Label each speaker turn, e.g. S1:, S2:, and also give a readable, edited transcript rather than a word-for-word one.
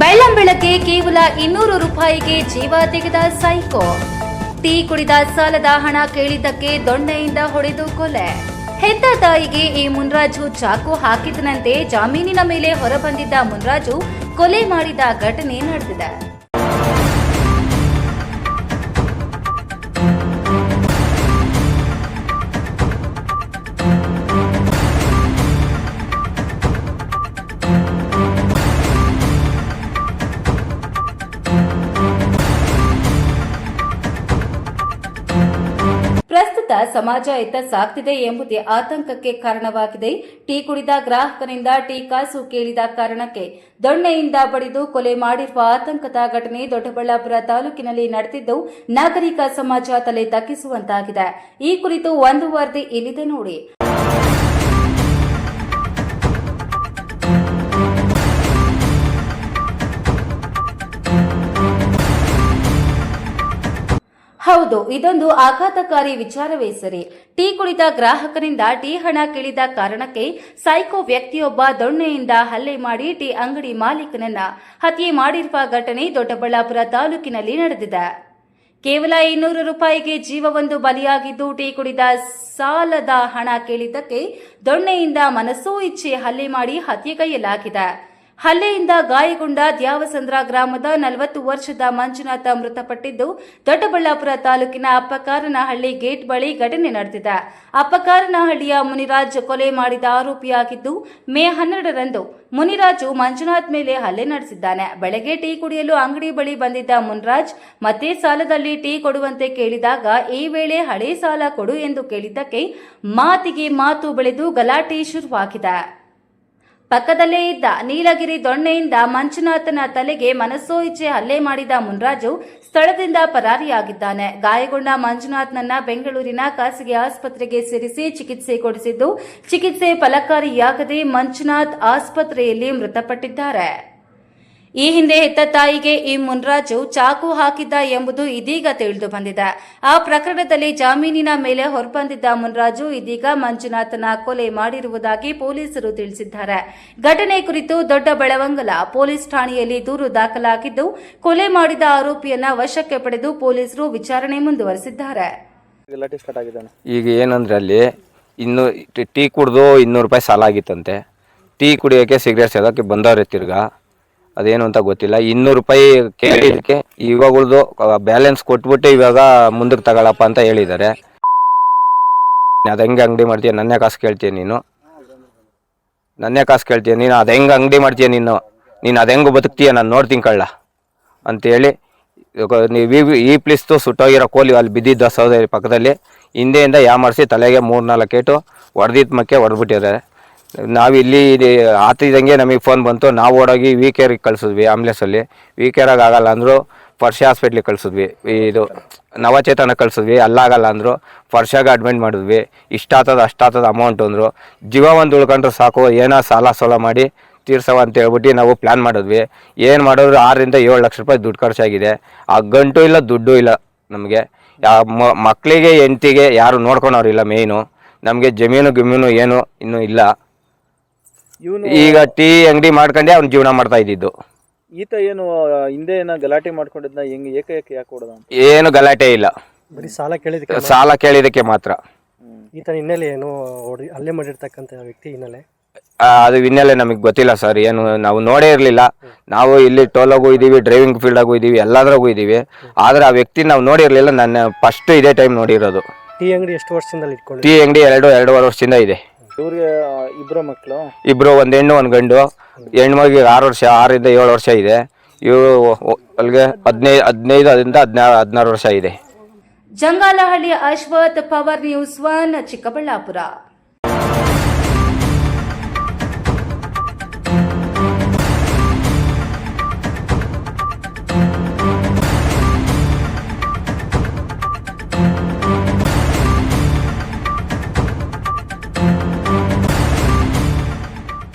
S1: ಬೆಳ್ಳಂಬೆಳಗ್ಗೆ ಕೇವಲ 200 ರೂಪಾಯಿಗೆ ಜೀವ ತೆಗೆದ ಸೈಕೋ. ಟೀ ಕುಡಿದ ಸಾಲದ ಹಣ ಕೇಳಿದ್ದಕ್ಕೆ ದೊಣ್ಣೆಯಿಂದ ಹೊಡೆದು ಕೊಲೆ. ಹೆತ್ತ ತಾಯಿಗೆ ಈ ಮುನ್ರಾಜು ಚಾಕು ಹಾಕಿದನಂತೆ ಜಾಮೀನಿನ ಮೇಲೆ ಹೊರಬಂದಿದ್ದ ಮುನ್ರಾಜು ಕೊಲೆ ಮಾಡಿದ ಘಟನೆ ನಡೆದಿದೆ. ಪ್ರಸ್ತುತ ಸಮಾಜ ಎತ್ತ ಸಾಗ್ತಿದೆ ಎಂಬುದೇ ಆತಂಕಕ್ಕೆ ಕಾರಣವಾಗಿದೆ. ಟೀ ಕುಡಿದ ಗ್ರಾಹಕನಿಂದ ಟೀ ಕಾಸು ಕೇಳಿದ ಕಾರಣಕ್ಕೆ ದೊಣ್ಣೆಯಿಂದ ಬಡಿದು ಕೊಲೆ ಮಾಡಿರುವ ಆತಂಕದ ಘಟನೆ ದೊಡ್ಡಬಳ್ಳಾಪುರ ತಾಲೂಕಿನಲ್ಲಿ ನಡೆದಿದ್ದು ನಾಗರಿಕ ಸಮಾಜ ತಲೆ ತಗ್ಗಿಸುವಂತಾಗಿದೆ. ಈ ಕುರಿತು ಒಂದು ವರದಿ ಇಲ್ಲಿದೆ ನೋಡಿ. ಹೌದು, ಇದೊಂದು ಆಘಾತಕಾರಿ ವಿಚಾರವೇ ಸರಿ. ಟೀ ಕುಡಿದ ಗ್ರಾಹಕನಿಂದ ಟೀ ಹಣ ಕೇಳಿದ ಕಾರಣಕ್ಕೆ ಸೈಕೋ ವ್ಯಕ್ತಿಯೊಬ್ಬ ದೊಣ್ಣೆಯಿಂದ ಹಲ್ಲೆ ಮಾಡಿ ಟೀ ಅಂಗಡಿ ಮಾಲೀಕನನ್ನ ಹತ್ಯೆ ಮಾಡಿರುವ ಘಟನೆ ದೊಡ್ಡಬಳ್ಳಾಪುರ ತಾಲೂಕಿನಲ್ಲಿ ನಡೆದಿದೆ. ಕೇವಲ 200 ರೂಪಾಯಿಗೆ ಜೀವವೊಂದು ಬಲಿಯಾಗಿದ್ದು, ಟೀ ಕುಡಿದ ಸಾಲದ ಹಣ ಕೇಳಿದ್ದಕ್ಕೆ ದೊಣ್ಣೆಯಿಂದ ಮನಸೋ ಇಚ್ಛೆ ಹಲ್ಲೆ ಮಾಡಿ ಹತ್ಯೆಗೈಯಲಾಗಿದೆ. ಹಲ್ಲೆಯಿಂದ ಗಾಯಗೊಂಡ ದ್ಯಾವಸಂದ್ರ ಗ್ರಾಮದ 40 ವರ್ಷದ ಮಂಜುನಾಥ ಮೃತಪಟ್ಟಿದ್ದು, ದೊಡ್ಡಬಳ್ಳಾಪುರ ತಾಲೂಕಿನ ಅಪ್ಪಕಾರನಹಳ್ಳಿ ಗೇಟ್ ಬಳಿ ಘಟನೆ ನಡೆದಿದೆ. ಅಪ್ಪಕಾರನಹಳ್ಳಿಯ ಮುನಿರಾಜ್ ಕೊಲೆ ಮಾಡಿದ ಆರೋಪಿಯಾಗಿದ್ದು, ಮೇ 12ರಂದು ಮುನಿರಾಜು ಮಂಜುನಾಥ್ ಮೇಲೆ ಹಲ್ಲೆ ನಡೆಸಿದ್ದಾನೆ. ಬೆಳಗ್ಗೆ ಟೀ ಕುಡಿಯಲು ಅಂಗಡಿ ಬಳಿ ಬಂದಿದ್ದ ಮುನಿರಾಜ್ ಮತ್ತೆ ಸಾಲದಲ್ಲಿ ಟೀ ಕೊಡುವಂತೆ ಕೇಳಿದಾಗ ಈ ವೇಳೆ ಹಳೆ ಸಾಲ ಕೊಡು ಎಂದು ಕೇಳಿದ್ದಕ್ಕೆ ಮಾತಿಗೆ ಮಾತು ಬೆಳೆದು ಗಲಾಟೆ ಶುರುವಾಗಿದೆ. ಪಕ್ಕದಲ್ಲೇ ಇದ್ದ ನೀಲಗಿರಿ ದೊಣ್ಣೆಯಿಂದ ಮಂಜುನಾಥನ ತಲೆಗೆ ಮನಸೋ ಇಚ್ಛೆ ಹಲ್ಲೆ ಮಾಡಿದ ಮುನ್ರಾಜು ಸ್ಥಳದಿಂದ ಪರಾರಿಯಾಗಿದ್ದಾನೆ. ಗಾಯಗೊಂಡ ಮಂಜುನಾಥ್ನನ್ನ ಬೆಂಗಳೂರಿನ ಖಾಸಗಿ ಆಸ್ಪತ್ರೆಗೆ ಸೇರಿಸಿ ಚಿಕಿತ್ಸೆ ಕೊಡಿಸಿದ್ದು, ಚಿಕಿತ್ಸೆ ಫಲಕಾರಿಯಾಗದೆ ಮಂಜುನಾಥ್ ಆಸ್ಪತ್ರೆಯಲ್ಲಿ ಮೃತಪಟ್ಟಿದ್ದಾರೆ. ಈ ಹಿಂದೆ ಹೆತ್ತ ತಾಯಿಗೆ ಈ ಮುನ್ರಾಜು ಚಾಕು ಹಾಕಿದ್ದ ಎಂಬುದು ಇದೀಗ ತಿಳಿದು ಬಂದಿದೆ. ಆ ಪ್ರಕರಣದಲ್ಲಿ ಜಾಮೀನಿನ ಮೇಲೆ ಹೊರಬಂದಿದ್ದ ಮುನ್ರಾಜು ಇದೀಗ ಮಂಜುನಾಥನ ಕೊಲೆ ಮಾಡಿರುವುದಾಗಿ ಪೊಲೀಸರು ತಿಳಿಸಿದ್ದಾರೆ. ಘಟನೆ ಕುರಿತು ದೊಡ್ಡಬೆಳವಂಗಲ ಪೊಲೀಸ್ ಠಾಣೆಯಲ್ಲಿ ದೂರು ದಾಖಲಾಗಿದ್ದು, ಕೊಲೆ ಮಾಡಿದ ಆರೋಪಿಯನ್ನ ವಶಕ್ಕೆ ಪಡೆದು ಪೊಲೀಸರು ವಿಚಾರಣೆ ಮುಂದುವರೆಸಿದ್ದಾರೆ.
S2: ಈಗ ಏನಂದ್ರೆ ಅಲ್ಲಿ ಟೀ ಕುಡಿದು 200 ರೂಪಾಯಿ ಸಾಲ ಆಗಿತ್ತಂತೆ. ಟೀ ಕುಡಿಯೋಕೆ ಸಿಗರೇಟ್ ಸೇದೋಕೆ ಬಂದವ್ರೆ. ತಿರ್ಗಾ ಅದೇನು ಅಂತ ಗೊತ್ತಿಲ್ಲ. 200 ರೂಪಾಯಿ ಕೇಳಿದಕ್ಕೆ ಇವಾಗಳ್ದು ಬ್ಯಾಲೆನ್ಸ್ ಕೊಟ್ಬಿಟ್ಟು ಇವಾಗ ಮುಂದಕ್ಕೆ ತಗೊಳಪ್ಪ ಅಂತ ಹೇಳಿದ್ದಾರೆ. ಅದು ಹೆಂಗೆ ಅಂಗಡಿ ಮಾಡ್ತೀಯ, ನನ್ನೇ ಕಾಸು ಕೇಳ್ತೀಯ ನೀನು, ನನ್ನೇ ಕಾಸು ಕೇಳ್ತೀಯ ನೀನು, ಅದು ಹೆಂಗೆ ಅಂಗಡಿ ಮಾಡ್ತೀಯ ನೀನು ಅದು ಹೆಂಗೆ ಬದುಕ್ತೀಯ, ನಾನು ನೋಡ್ತೀನಿ ಕಳ್ಳ ಅಂತೇಳಿ ನೀವು ಈ ಪ್ಲೀಸ್ತು ಸುಟ್ಟೋಗಿರೋ ಕೋಲಿ ಅಲ್ಲಿ ಬಿದ್ದಿದ್ದ ಸಹೋದರಿ ಪಕ್ಕದಲ್ಲಿ ಹಿಂದೆಯಿಂದ ಯಾಮಾರಿಸಿ ತಲೆಗೆ 3-4 ಏಟು ಹೊಡೆದಿದ್ದ ಮಕ್ಕೆ ಹೊಡೆದ್ಬಿಟ್ಟಿದ್ದಾರೆ. ನಾವಿಲ್ಲಿ ಆತಿದಂಗೆ ನಮಗೆ ಫೋನ್ ಬಂತು. ನಾವು ಓಡೋಗಿ ವಿಕೇರಿಗೆ ಕಳಿಸಿದ್ವಿ. ಆಂಬ್ಲೆನ್ಸಲ್ಲಿ ವಿಕೇರಾಗ ಆಗಲ್ಲ ಅಂದರು ಫರ್ಷ ಹಾಸ್ಪಿಟ್ಲಿಗೆ ಕಳಿಸಿದ್ವಿ. ಇದು ನವಚೇತನ ಕಳಿಸಿದ್ವಿ. ಅಲ್ಲಾಗಲ್ಲ ಅಂದರು ಫರ್ಷಾಗ ಅಡ್ಮಿಟ್ ಮಾಡಿದ್ವಿ. ಇಷ್ಟಾಗ್ತದ ಅಷ್ಟಾಗ್ತದ ಅಮೌಂಟ್ ಅಂದರು. ಜೀವ ಒಂದು ಉಳ್ಕೊಂಡ್ರೆ ಸಾಕು, ಏನೋ ಸಾಲ ಸೋಲ ಮಾಡಿ ತೀರ್ಸವ ಅಂತ ಹೇಳ್ಬಿಟ್ಟು ನಾವು ಪ್ಲ್ಯಾನ್ ಮಾಡಿದ್ವಿ. ಏನು ಮಾಡಿದ್ರು 6-7 ಲಕ್ಷ ರೂಪಾಯಿ ದುಡ್ಡು ಖರ್ಚಾಗಿದೆ. ಆ ಗಂಟು ಇಲ್ಲ, ದುಡ್ಡು ಇಲ್ಲ ನಮಗೆ. ಮಕ್ಕಳಿಗೆ ಹೆಂಡತಿಗೆ ಯಾರು ನೋಡ್ಕೊಳೋರಿಲ್ಲ. ಮೇಯ್ನು ನಮಗೆ ಜಮೀನು ಏನು ಇನ್ನೂ ಇಲ್ಲ. ಈಗ ಟೀ ಅಂಗಡಿ ಮಾಡ್ಕೊಂಡೆ ಅವ್ನು ಜೀವನ ಮಾಡ್ತಾ ಇದ್ದಿದ್ದು.
S3: ಈತ ಏನು ಹಿಂದೆ ಗಲಾಟೆ ಮಾಡ್ಕೊಂಡಿದ್ನ, ಹೆಂಗೆ ಯಾಕೆ ಹೊಡೆದ?
S2: ಏನು ಗಲಾಟೆ ಇಲ್ಲ,
S4: ಬರೀ ಸಾಲ
S2: ಕೇಳಿದಕ್ಕೆ ಮಾತ್ರ.
S4: ಈತ ಹಿನ್ನೆಲೆ ಏನು ಹಲ್ಲೆ ಮಾಡಿರ್ತಕ್ಕಂಥ ವ್ಯಕ್ತಿ ಹಿನ್ನೆಲೆ
S2: ಅದು ಹಿನ್ನೆಲೆ ನಮಗೆ ಗೊತ್ತಿಲ್ಲ ಸರ್. ಏನು ನಾವು ನೋಡೇ ಇರಲಿಲ್ಲ. ನಾವು ಇಲ್ಲಿ ಟೋಲಾಗೂ ಇದ್ದೀವಿ, ಡ್ರೈವಿಂಗ್ ಫೀಲ್ಡಾಗೂ ಇದ್ದೀವಿ, ಎಲ್ಲಾದ್ರಾಗೂ ಇದ್ದೀವಿ. ಆದರೆ ಆ ವ್ಯಕ್ತಿ ನಾವು ನೋಡಿರಲಿಲ್ಲ. ನಾನು ಫಸ್ಟ್ ಇದೇ ಟೈಮ್ ನೋಡಿರೋದು.
S4: ಟೀ ಅಂಗಡಿ ಎಷ್ಟು ವರ್ಷದಿಂದ ಇಟ್ಕೊಂಡು?
S2: ಟೀ ಅಂಗಡಿ 2-2.5 ವರ್ಷದಿಂದ ಇದೆ.
S3: ಇವ್ರಿಗೆ ಇಬ್ಬರು ಮಕ್ಕಳು?
S2: ಇಬ್ರು, ಒಂದು ಹೆಣ್ಣು ಒಂದು ಗಂಡು. ಹೆಣ್ಮಗಿಗೆ 6 ವರ್ಷ, 6-7 ವರ್ಷ ಇದೆ. ಇವರು ಅಲ್ಲಿಗೆ 15-16 ವರ್ಷ ಇದೆ.
S1: Jangalahalli Ashwath, power news 1, Chikkaballapur.